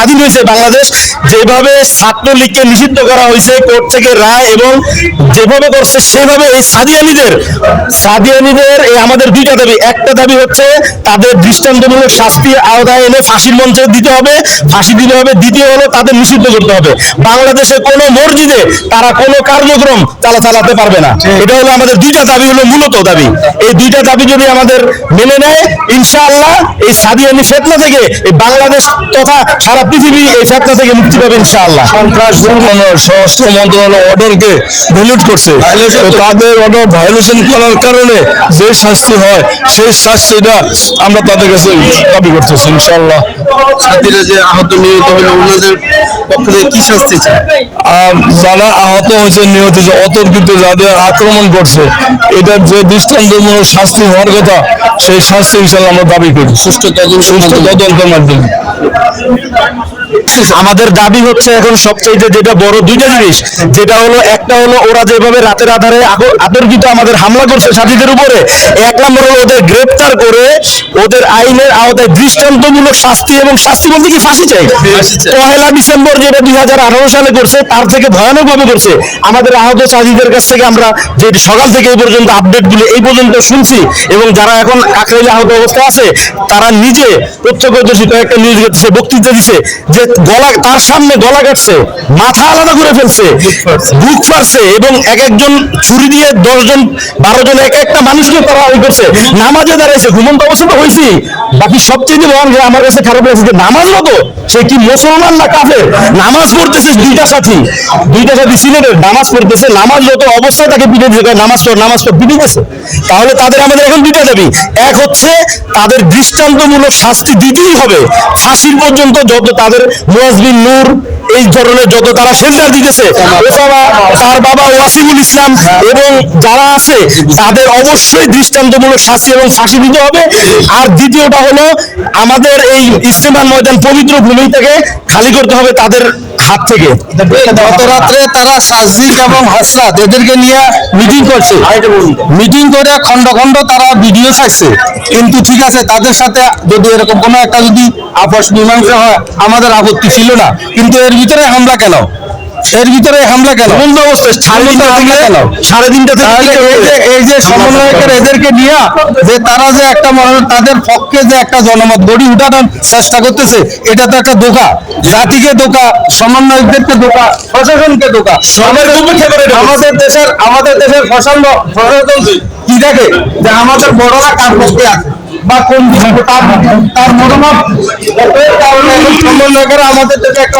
স্বাধীন হয়েছে বাংলাদেশ, যেভাবে ছাত্রলীগকে নিষিদ্ধ করা হয়েছে কোর্ট থেকে রায়, এবং যেভাবে করছে সেভাবে এই সাদিয়ানীদের এই আমাদের দুইটা দাবি। একটা দাবি হচ্ছে তাদের দৃষ্টান্তমূলক শাস্তি আওতায় এনে ফাঁসির মঞ্চে দিতে হবে, ফাঁসি দিতে হবে। দ্বিতীয় হলো তাদের নিষিদ্ধ করতে হবে। বাংলাদেশে কোনো মসজিদে তারা কোনো কার্যক্রম চালাতে পারবে না। এটা হলো আমাদের দুইটা দাবি, হলো মূলত দাবি। এই দুইটা দাবি যদি আমাদের মেনে নেয়, ইনশাআল্লাহ এই সাদিয়ানী ফিতনা থেকে এই বাংলাদেশ তথা সারা পৃথিবী এই ফিতনা থেকে মুক্তি পাবে ইনশাআল্লাহ। সন্ত্রাস দমনের স্বরাষ্ট্র মন্ত্রণালয় অর্ডারকে ভ্যালিড করছে, তাদের অর্ডার ভায়োলেশন করার কারণে যে শাস্তি হয় সেই শাস্তিটা আমরা তাদের কাছে দাবি করতেছি ইনশাআল্লাহ। ছাত্রীরা যে আহত নিহত হলো ওনাদের পক্ষ থেকে কি শাস্তি চায়? আর যারা আহত হয়েছে নিহত হয়েছে অতর্কিত যাদের আক্রমণ করছে, এটার যে দৃষ্টান্তমূলক শাস্তি হওয়ার কথা সেই শাস্তি ইনশাআল্লাহ আমরা দাবি করি সুষ্ঠু তদন্তের মাধ্যমে। আমাদের দাবি হচ্ছে এখন সবচেয়ে যেটা বড় দুইটা জিনিস, যেটা হলো একটা হলো ওরা যেভাবে রাতের আধারে আতর্কিত আমাদের হামলা করছে সাথীদের উপরে, এক নম্বর হলো ওদের গ্রেপ্তার করে ওদের আইনের আওতায় দৃষ্টান্তমূলক শাস্তি, এবং শাস্তি বলতে কি ফাঁসি চাই। 1 ডিসেম্বর যেটা 2018 সালে করছে তার থেকে ভয়ানক ভাবে করছে। আমাদের আহত সাথীদের কাছ থেকে আমরা যে সকাল থেকে এই পর্যন্ত আপডেটগুলো এই পর্যন্ত শুনছি, এবং যারা এখন কাকরাইলে আহত অবস্থায় আছে তারা নিজে প্রত্যক্ষদর্শী কয়েকটা নিউজ দিচ্ছে, বক্তৃতা দিচ্ছে যে গলা তার সামনে গলা কাটছে, মাথা আলাদা করে ফেলছে, বুক ফাড়ছে, এবং একজন ছুরি দিয়ে 10 জন 12 জন একটা মানুষকে তারা ওই করছে। নামাজে দাঁড়াইছে, ঘুমন্ত অবস্থা তো হয়েছি। বাকি সবচেয়ে বড় আমার কাছে খারাপ লাগছে যে নামাজ মতো সে কি মুসলমান না কাফের, নামাজ পড়তেছে দুইটা সাথী সিলেটের নামাজ পড়তেছে, নামাজ যত অবস্থায় তাকে পিঠে দিতে নামাজ পড় পিঠে গেছে। তাহলে তাদের আমাদের এখন দুইটা দাবি। এক হচ্ছে তাদের দৃষ্টান্তমূলক শাস্তি দিতেই হবে ফাঁসির পর্যন্ত, যত তাদের মুয়াজ্জিন নূর এই ধরনের যত তারা শেল্টার দিতেছে, ওসামা তার বাবা ওয়াসিমুল ইসলাম এবং যারা আছে তাদের অবশ্যই দৃষ্টান্তমূলক শাস্তি এবং ফাঁসি দিতে হবে। আর দ্বিতীয়টা হলো আমাদের এই ইস্তেমার ময়দান পবিত্র ভূমি থেকে খালি করতে হবে তাদের হাত থেকে। গত রাত্রে তারা সাজিদ এবং হাসরাত এদেরকে নিয়ে মিটিং করছে, মিটিং করে খন্ড খন্ড তারা ভিডিও ছাড়ছে। কিন্তু ঠিক আছে, তাদের সাথে যদি এরকম কোনো একটা যদি আপোষ মীমাংসা হয় আমাদের আপত্তি ছিল না, কিন্তু এর ভিতরে হামলা কেন? বন্ধ অবস্থায় সাড়ে তিনটা থেকে এই যে সমন্বয়কের এদেরকে নিয়ে যে তারা যে একটা তাদের পক্ষে যে একটা জনমত গড়ি উঠানোর চেষ্টা করতেছে, এটা তো একটা ধোঁকা, জাতিকে ধোঁকা, সমন্বয়কদেরকে ধোঁকা, প্রশাসনকে ধোঁকা। আমাদের দেশের প্রশাসন কি দেখে যে আমাদের বড়রা কার পক্ষে আছে বা কোন তার মনোভাব সমন্বয়করা আমাদের দেশে একটা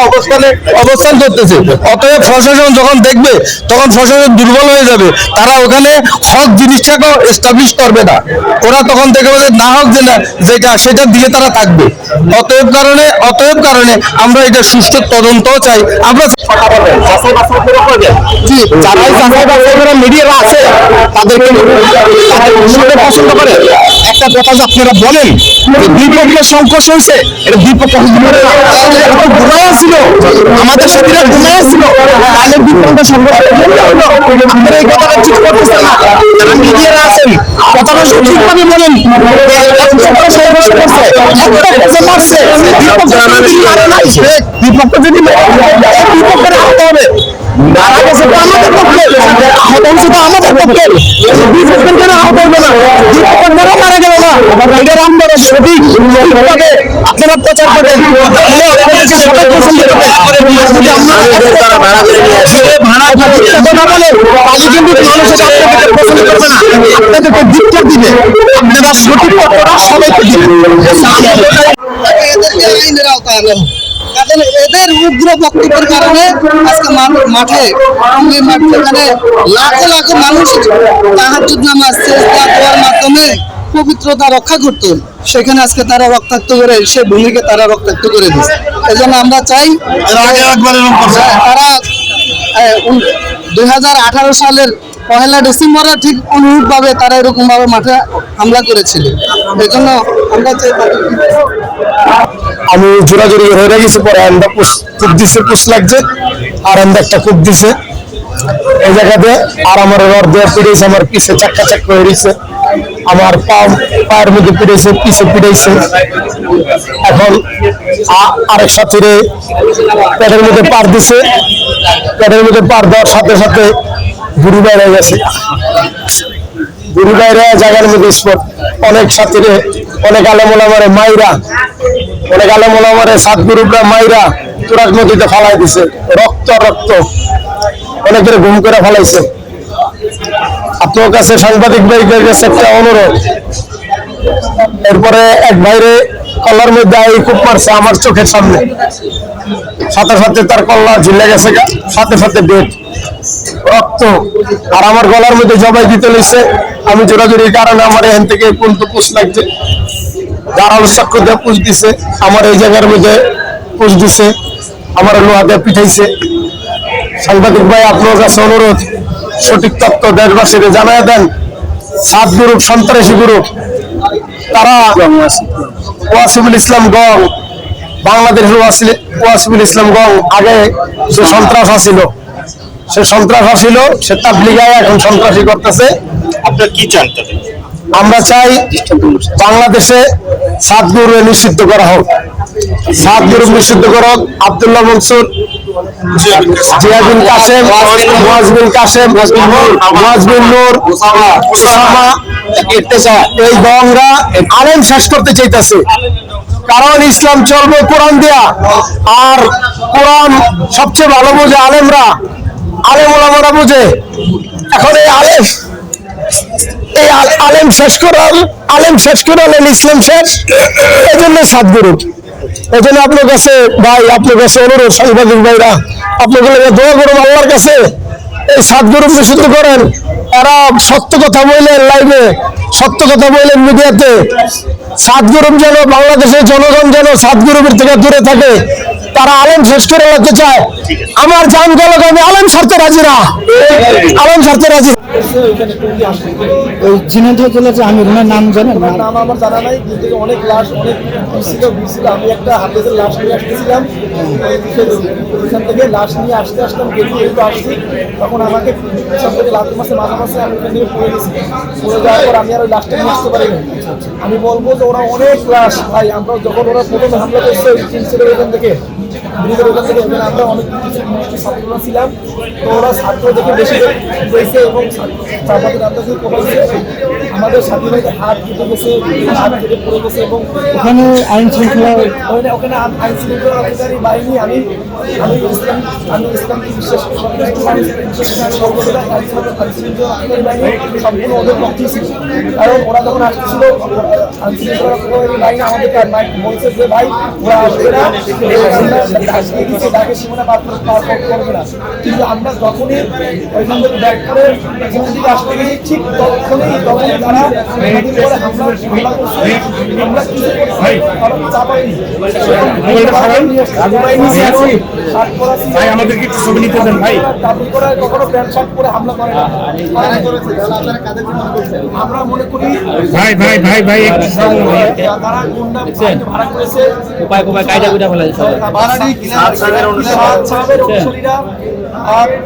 অবস্থান করতেছে। অতএব প্রশাসন যখন দেখবে তখন প্রশাসন দুর্বল হয়ে যাবে, তারা ওখানে হক জিনিসটাকেও এস্টাবলিশ করবে না। ওরা তখন দেখবে যে না হক যেটা সেটার দিকে তারা থাকবে। অতএব কারণে আমরা এটা সুষ্ঠু তদন্ত চাই। আমরা মিডিয়ারা আছে তাদেরকে পছন্দ করে একটা কথা যে আপনারা বলেন দুই পক্ষের সংঘর্ষ হয়েছে, এটা দুই পক্ষ ঘুমাইয়া ছিল, আমাদের সাথীরা ঘুমাইয়া ছিল, তাহলে দুই পক্ষের সংঘর্ষ আপনারা এই কথাটা ঠিক করতেছেন না। যারা মিডিয়ারা আছেন কথাটা সঠিকভাবে বলেন। সংঘর্ষ করছে, একটা মারছে, দুই পক্ষ যদি দুই পক্ষের আহত হবে, মারা গেছে তো আমাদের পক্ষে, আহত হয়েছে তো আমাদের পক্ষে, দুই পক্ষের কেন আহত হবে না? দুই পক্ষের কেন মারা গেল না? এটার আমরা সঠিকভাবে আপনারা প্রচার করেন, আপনাদেরকে সবাই পছন্দ করবে। পছন্দ করবে না, আপনাদেরকে ধিক্কার দিবে, আপনারা সঠিক পথটা সবাইকে দিবেন। এদেরকে আইনের আওতায় আনবো। এদের উগ্র বক্তব্যের কারণে আজকে মাঠে সেখানে লাখো লাখো মানুষ তাহাজ্জুদ নামাজ সেজদা দেওয়ার মাধ্যমে পবিত্রতা রক্ষা করত, সেখানে আজকে তারা রক্তাক্ত করে সে ভূমিকে তারা রক্তাক্ত করে দিচ্ছে। এই জন্য আমরা চাই তারা 2018 সালের 1 ডিসেম্বরে ঠিক অনুরূপভাবে তারা এরকম ভাবে মাঠে হামলা করেছিল। এই জন্য আমরা চাই আমি জোরাজোরি হয়ে গেছি, পরে আন্দা খুব দিছে, পুষ লাগছে আর আন্দা একটা খুব দিছে এই জায়গাতে, আর আমার রড দেওয়া পেরেছে, আমার পিছে চাক্কা হয়ে গেছে। আমার পায়ের মধ্যে পিটাইছে, পিছে পিটাইছে। এখন আরেক সাথীরে পেটের মধ্যে পার দিছে, পেটের মধ্যে পার দেওয়ার সাথে সাথে গুরু বাইরে গেছে, গুরু বাইরে জায়গার মধ্যে স্পট। অনেক সাথীরে, অনেক আলেমোলামারে মাইরা, অনেক আলেমোলামারে সাতগুরুরা মাইরা তুরাগ নদীতে ফালাই দিছে, রক্ত রক্ত অনেকের গুম করে ফালাইছে। আপনার কাছে সাংবাদিক ভাইদের কাছে একটা অনুরোধ, এরপরে এক ভাইরে কল্লার মধ্যে খুব মারছে আমার চোখের সামনে, সাথে সাথে তার কল্লা ঝুলে গেছে, সাথে সাথে বেড রক্ত। আর আমার গলার মধ্যে জবাই দিতে লইছে, আমি জোরাজোরির কারণে আমার এখান থেকে পর্যন্ত পুষ লাগছে। ধারালো চক্র দিয়ে পুষ দিছে, আমার এই জায়গার মধ্যে পুষ দিছে, আমার লোহা দিয়ে পিঠাইছে। সাংবাদিক ভাই আপনার কাছে অনুরোধ, সঠিক তথ্য দেশবাসীকে জানায় দেন। সাত গ্রুপ সন্ত্রাসী গ্রুপ, তারা ওয়াসিফুল ইসলাম গং, বাংলাদেশের ওয়াসিফুল ইসলাম গং আগে সে সন্ত্রাস আসিল, সে সন্ত্রাস আসিল, সে তাবলিগায় এখন সন্ত্রাসী করতেছে। আপনার কি চান? আমরা চাই বাংলাদেশে সাত গ্রুপ নিষিদ্ধ করা হোক, সাত গ্রুপ নিষিদ্ধ করা হোক। আব্দুল্লাহ মনসুর, জিয়া বিন কাসেম, মুয়াজ বিন কাসেম, মুয়াজ বিন নূর, উসামা, এই গংরা আলেম শেষ করতে চাইতেছে। কারণ ইসলাম চলবে কোরআন দিয়া, আর কোরআন সবচেয়ে ভালো বোঝে আলেমরা, আলেম ওলামারা বোঝে। এখন এই আলেম শেষ করার, আলেম শেষ করালেন ইসলাম শেষ, এই জন্য সাত গ্রুপ। এই জন্য আপনার কাছে ভাই, আপনার কাছে অনুরোধ, সাংবাদিক ভাইরা আপনাদের দোয়া করুন আল্লাহর কাছে, এই সাত গ্রুপ নিষিদ্ধ করেন। এরা সত্য কথা বললেন লাইভে, সত্য কথা বললেন মিডিয়াতে। সাত গ্রুপ যেন বাংলাদেশের জনগণ যেন সাত গ্রুপের থেকে দূরে থাকে। তারা আলেম শেষ করে রাখতে চায়। আমার জান গেল, আমি আলেম ছাড়তে রাজি না, আলেম ছাড়তে রাজি। ওই ঝিনাইদহ জেলার যে আমির, ওনার নাম জানেন? নাম আমার জানা নাই, কিন্তু অনেক লাশ, অনেক ছিল। আমি একটা হাফেজের লাশ নিয়ে আসতেছিলাম, ওইখান থেকে লাশ নিয়ে আসলাম, একটু আসছি, তখন আমাকে সব থেকে লাস্ট মাসে মাঝামাঝি আমি ওখান থেকে পড়ে গেছি। পড়ে যাওয়ার পর আমি আর ওই লাশটা নিয়ে আসতে পারিনি। আমি বলবো যে ওরা অনেক লাশ, ভাই আমরা যখন ওরা প্রথমে হামলা করছে ওই প্রিন্সিপাল ওখান থেকে, ব্রিজের ওখান থেকে, ওখানে আমরা অনেক কিছু ছাত্ররা ছিলাম, তো ওরা ছাত্র থেকে বেশি হয়েছে এবং চাপাতির আন্দাজ কমাইছে। আমাদের সাথী ভাইদের হাত কেটে গেছে, হাত কেটে পড়ে গেছে। এবং ওখানে আইন শৃঙ্খলা, ওখানে আইন শৃঙ্খলা অধিকারী বাহিনী, আমি ইসলামকে বিশ্বাস করি, আইন শৃঙ্খলা অধিকারী বাহিনী সম্পূর্ণ ওদের পক্ষে ছিল। কারণ ওরা যখন আসতেছিল, আইন শৃঙ্খলা অধিকারী বাহিনী আমাদেরকে বলছে যে ভাই ওরা আসবে না, ডাকে সীমানা পার করবে না। কিন্তু আমরা যখনই ওইখান থেকে ব্যাক করে এখান থেকে আসতে গেছি, ঠিক তখনই তারা হামলা করছে। আমরা কিছু চাপাইনি, আমাদেরকে একটু ছবি নিতে দেন ভাই। দাবি করে কখনো প্যান্ট শার্ট পরে হামলা করে না। আমরা মনে করি ভাই ভাই ভাই ভাই একটু তারা গুন্ডা ভাড়া করেছে, অনুসারীরা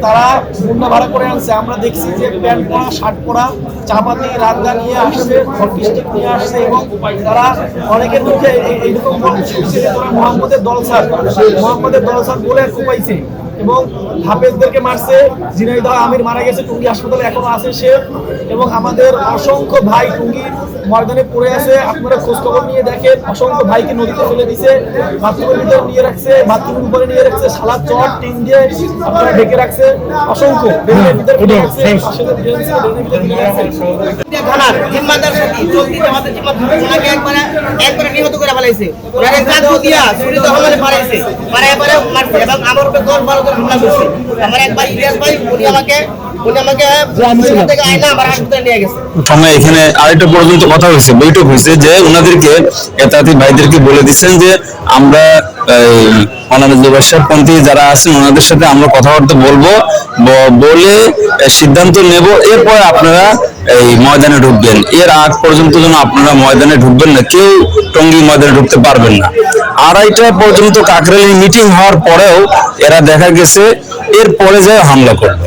তারা গুন্ডা ভাড়া করে আনছে। আমরা দেখছি যে প্যান্ট পরা, শার্ট পরা, চাপাতি রাজা নিয়ে আসছে, হকিস্টিক নিয়ে আসছে, এবং তারা অনেকের মুখে এইরকম মোহাম্মদের দলসার বলে কোপাইছে এবং হাফেজদেরকে মারছে। ঝিনাইদহ আমির মারা গেছে, টুঙ্গি হাসপাতালে এখনো আছে সে, এবং আমাদের অসংখ্য ভাই টুঙ্গি ময়দানে পড়ে আছে। আপনারা খোঁজখবর নিয়ে দেখেন, অসংখ্য ভাইকে নদীতে ফেলে দিছে, বাথরুমের ভিতরে নিয়ে রাখছে, বাথরুমের উপরে নিয়ে রাখছে, সালা চট টিন দিয়ে আপনারা ঢেকে রাখছে, অসংখ্য ড্রেনের ভিতরে ফেলে রাখছে, পাশে ড্রেন ছিল, ড্রেনের ভিতরে ফেলে রাখছে। থানার জিম্মাদার সাথে চলতি আমাদের জিম্মাদারকে একবারে নিহত করে ফেলাইছে। ওরা কাঁদু দিয়া ছুরি তো আমাদের মারাইছে, মারায় মারছে এবং আমার উপরে 10-12 জন হামলা করছে। আমার একবার ইলিয়াস ভাই উনি আমাকে থেকে আইনা আমার হাসপাতালে নিয়ে গেছে। এখানে আরেকটা পর্যন্ত কথা হয়েছে, বৈঠক হয়েছে যে ওনাদেরকে এতাতি ভাইদেরকে বলে দিচ্ছেন যে আমরা পন্থী যারা আছেন ওনাদের সাথে আমরা কথাবার্তা বলবো, বলে সিদ্ধান্ত নেব, এরপরে আপনারা এই ময়দানে ঢুকবেন। এর আগ পর্যন্ত যেন আপনারা ময়দানে ঢুকবেন না, কেউ টঙ্গী ময়দানে ঢুকতে পারবেন না। 2:30 পর্যন্ত কাকরাইল মিটিং হওয়ার পরেও এরা দেখা গেছে এরপরে যায় হামলা করবে।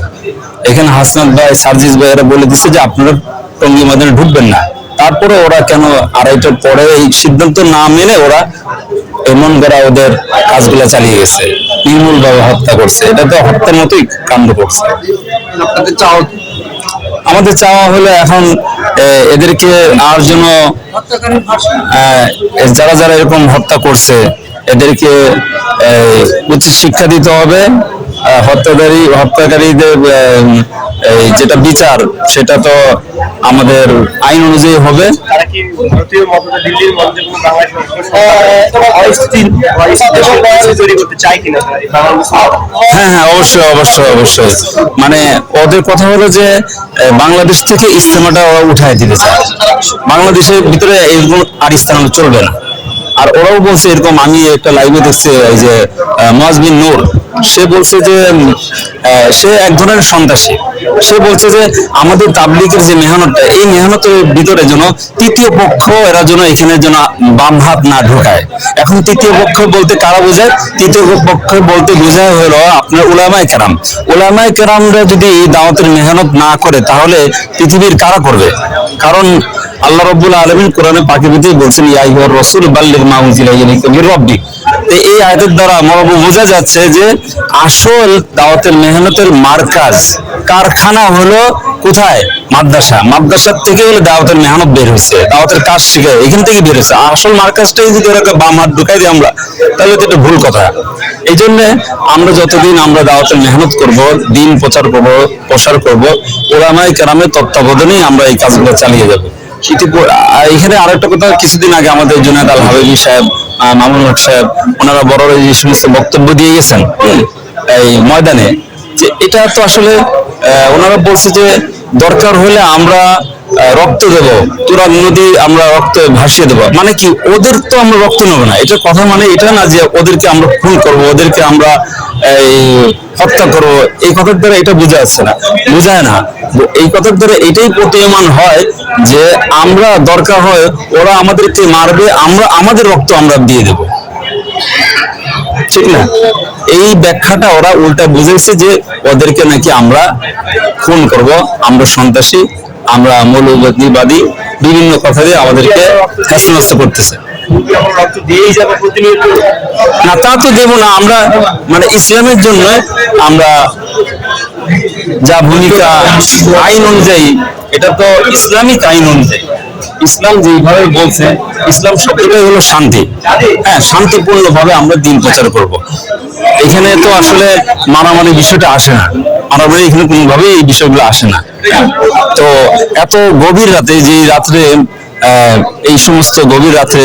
এখানে হাসনাত ভাই, সার্জিস ভাই এরা বলে দিচ্ছে যে আপনারা টঙ্গী ময়দানে ঢুকবেন না। তারপরে ওরা কেন আড়াইটার পরে এই সিদ্ধান্ত না মেনে ওরা এমন করে ওদের কাজগুলো চালিয়ে গেছে, নির্মূল ভাবে হত্যা করছে। এটা তো হত্যার মতোই কাণ্ড করছে। আমাদের চাওয়া হলো এখন এদেরকে আর জন্য যারা যারা এরকম হত্যা করছে এদেরকে উচিত শিক্ষা দিতে হবে। হত্যাকারীদের যেটা বিচার সেটা তো আমাদের আইন অনুযায়ী হবে। তারা কি ভারতীয় মদতে দিল্লির মধ্যে কোনো বাংলাদেশ তৈরি করতে চায় কিনা? হ্যাঁ হ্যাঁ, অবশ্যই অবশ্যই অবশ্যই। মানে ওদের কথা হলো যে বাংলাদেশ থেকে ইস্তেমাটা ওরা উঠায় দিতে চায়, বাংলাদেশের ভিতরে এরকম আর ইস্তেমা চলবে না। আর ওরাও বলছে এরকম, আমি একটা লাইভে দেখছি এই যে মুয়াজ বিন নূর, সে বলছে যে সে এক ধরনের সন্ত্রাসী। সে বলছে যে আমাদের তাবলীগের যে মেহনতটা, এই মেহনতের ভিতরে যেন তৃতীয় পক্ষ এরা যেন এখানে যেন বাম হাত না ঢোকায়। এখন তৃতীয় পক্ষ বলতে কারা বোঝায়? তৃতীয় পক্ষ বলতে বোঝায় হলো আপনার উলামায়ে কেরাম। উলামায়ে কেরামরা যদি এই দাওয়াতের মেহনত না করে তাহলে পৃথিবীর কারা করবে? কারণ আল্লাহ রাব্বুল আলামিন কোরআনে পাকে ভিতরে বলছেন ইয়া আইয়ুহার রাসূল বাল্লিগ মা উনজিলা ইলাইকা মির রাব্বিক। এই আয়াতের দ্বারা বোঝা যাচ্ছে যে আসল দাওয়াতের মেহনতের মারকাজ, কারখানা হলো কোথায়? মাদ্রাসা। মাদ্রাসার থেকে হলো দাওয়াতের মেহনত বের হয়েছে, দাওয়াতের কাজ শিখে এখান থেকে বের হয়েছে। আসল মারকাজটাই যদি ওরা বাম হাত ঢুকাই দিই আমরা, তাহলে তো এটা ভুল কথা। এই জন্য আমরা যতদিন আমরা দাওয়াতের মেহনত করব, দিন প্রচার করব, প্রসার করব, উলামায়ে কেরামের তত্ত্বাবধানেই আমরা এই কাজগুলো চালিয়ে যাব। এখানে আরেকটা কথা, কিছুদিন আগে আমাদের জুনায়েদ আল হাবিবি সাহেব, মামুন হক সাহেব, ওনারা বড় যে সমস্ত বক্তব্য দিয়ে গেছেন এই ময়দানে, যে এটা তো আসলে ওনারা বলছে যে দরকার হলে আমরা রক্ত দেব, তুরাগ নদী আমরা রক্ত ভাসিয়ে দেবো। মানে কি, ওদের তো আমরা রক্ত নেবো না, এটার কথা মানে এটা না যে ওদেরকে আমরা খুন করব, ওদেরকে আমরা এই হত্যা করবো। এই কথার দ্বারা এটা বোঝা যাচ্ছে না, বোঝায় না। এই কথার দ্বারা এটাই প্রতীয়মান হয় যে আমরা দরকার হয় ওরা আমাদেরকে মারবে, আমরা আমাদের রক্ত আমরা দিয়ে দেব, ঠিক না? এই ব্যাখ্যাটা ওরা উল্টা বুঝেছে যে ওদেরকে নাকি আমরা খুন করব, আমরা সন্ত্রাসী, আমরা মৌলবাদী, বিভিন্ন কথা দিয়ে আমাদেরকে হেস্তনেস্ত করতেছে। না, তা তো দেবো না আমরা। মানে ইসলামের জন্য আমরা যা ভূমিকা আইন অনুযায়ী, এটা তো ইসলামিক আইন অনুযায়ী, ইসলাম যেভাবে বলছে, ইসলাম শব্দটাই হলো শান্তি। হ্যাঁ, শান্তিপূর্ণ ভাবে আমরা দিন প্রচার করব। এখানে তো আসলে মারামারি বিষয়টা আসে না, মারামারি এখানে কোনোভাবেই এই বিষয়গুলো আসে না। তো এত গভীর রাতে, যে রাত্রে এই সমস্ত গভীর রাত্রে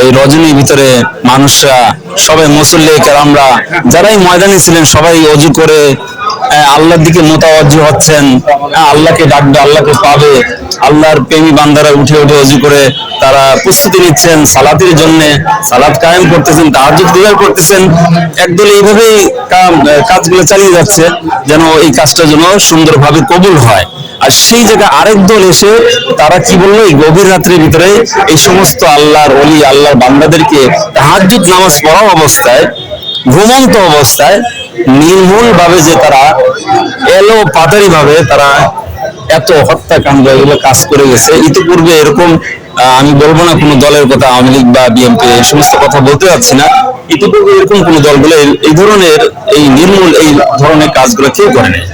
এই রজনীর ভিতরে মানুষরা সবাই মুসল্লি কেরামরা যারাই ময়দানে ছিলেন সবাই অজু করে আল্লাহর দিকে মোতাওয়াজ্জি হচ্ছেন, আল্লাহকে ডাকবে, আল্লাহকে পাবে। আল্লাহর প্রেমী বান্দারা উঠে উঠে অজু করে তারা প্রস্তুতি নিচ্ছেন সালাতের জন্য, সালাত কায়েম করতেছেন, তাহাজ্জুদ দিদার করতেছেন। একদল এইভাবেই কাজগুলো চালিয়ে যাচ্ছে যেন এই কাজটা যেন সুন্দরভাবে কবুল হয়। আর সেই জায়গায় আরেক দল এসে তারা কি বললো, এই গভীর রাত্রের ভিতরে এই সমস্ত আল্লাহর ওলি, আল্লাহর বান্দাদেরকে তাহাজ্জুদ নামাজ পড়া অবস্থায়, ঘুমন্ত অবস্থায় নির্মূল ভাবে যে তারা এলো পাতারি ভাবে তারা এত হত্যাকাণ্ড এগুলো কাজ করে গেছে। ইতিপূর্বে এরকম আমি বলবো না কোনো দলের কথা, আওয়ামী লীগ বা বিএনপি এই সমস্ত কথা বলতে যাচ্ছি না, ইতিপূর্বে এরকম কোনো দলগুলো এই ধরনের এই নির্মূল এই ধরনের কাজগুলো কেউ করে নেই।